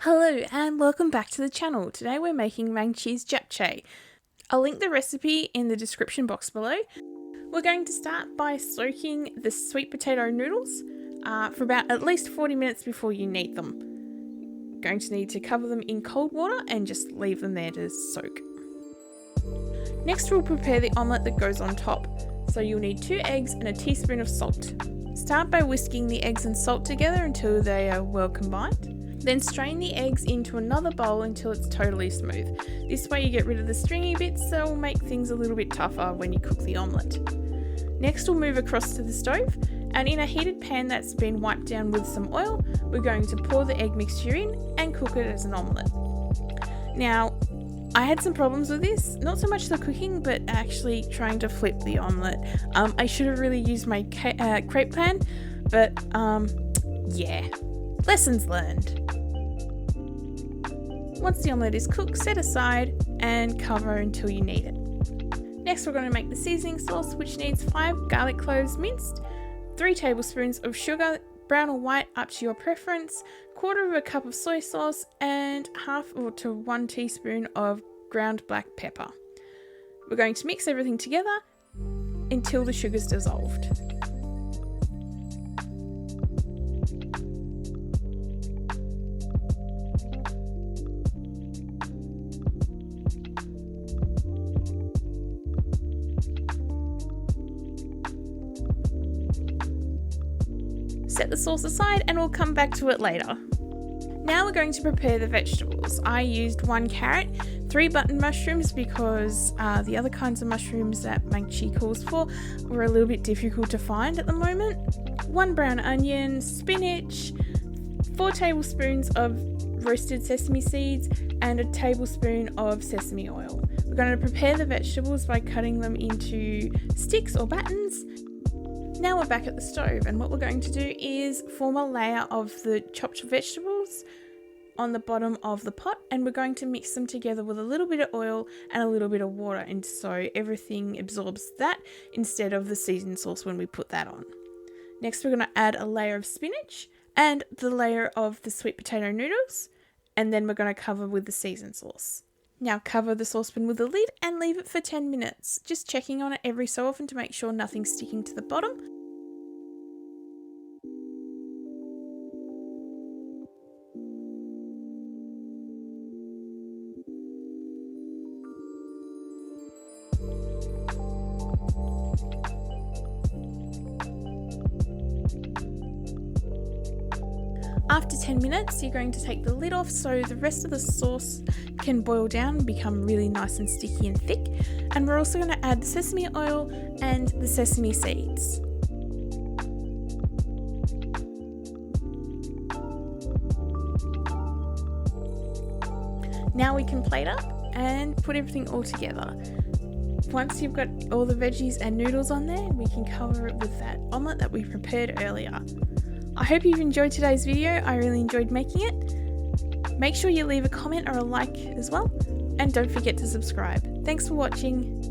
Hello and welcome back to the channel. Today we're making mac and cheese japchae. I'll link the recipe in the description box below. We're going to start by soaking the sweet potato noodles for about at least 40 minutes before you need them. Going to need to cover them in cold water and just leave them there to soak. Next we'll prepare the omelette that goes on top. So you'll need 2 eggs and a teaspoon of salt. Start by whisking the eggs and salt together until they are well combined. Then strain the eggs into another bowl until it's totally smooth. This way you get rid of the stringy bits, so it will make things a little bit tougher when you cook the omelette. Next we'll move across to the stove, and in a heated pan that's been wiped down with some oil, we're going to pour the egg mixture in and cook it as an omelette. Now, I had some problems with this, not so much the cooking, but actually trying to flip the omelette. I should have really used my crepe pan, but yeah, lessons learned. Once the omelette is cooked, set aside and cover until you need it. Next we're going to make the seasoning sauce, which needs 5 garlic cloves minced, 3 tablespoons of sugar, brown or white up to your preference, 1/4 cup of soy sauce and 1/2 to 1 teaspoon of ground black pepper. We're going to mix everything together until the sugar's dissolved. Set the sauce aside and we'll come back to it later. Now we're going to prepare the vegetables. I used 1 carrot, 3 button mushrooms because the other kinds of mushrooms that mac and cheese calls for were a little bit difficult to find at the moment, 1 brown onion, spinach, 4 tablespoons of roasted sesame seeds and a tablespoon of sesame oil. We're going to prepare the vegetables by cutting them into sticks or battens. Now we're back at the stove, and what we're going to do is form a layer of the chopped vegetables on the bottom of the pot, and we're going to mix them together with a little bit of oil and a little bit of water, and so everything absorbs that instead of the seasoned sauce when we put that on. Next we're going to add a layer of spinach and the layer of the sweet potato noodles, and then we're going to cover with the seasoned sauce. Now cover the saucepan with a lid and leave it for 10 minutes, just checking on it every so often to make sure nothing's sticking to the bottom. After 10 minutes, you're going to take the lid off so the rest of the sauce can boil down and become really nice and sticky and thick. And we're also going to add the sesame oil and the sesame seeds. Now we can plate up and put everything all together. Once you've got all the veggies and noodles on there, we can cover it with that omelette that we prepared earlier. I hope you've enjoyed today's video. I really enjoyed making it. Make sure you leave a comment or a like as well, and don't forget to subscribe. Thanks for watching.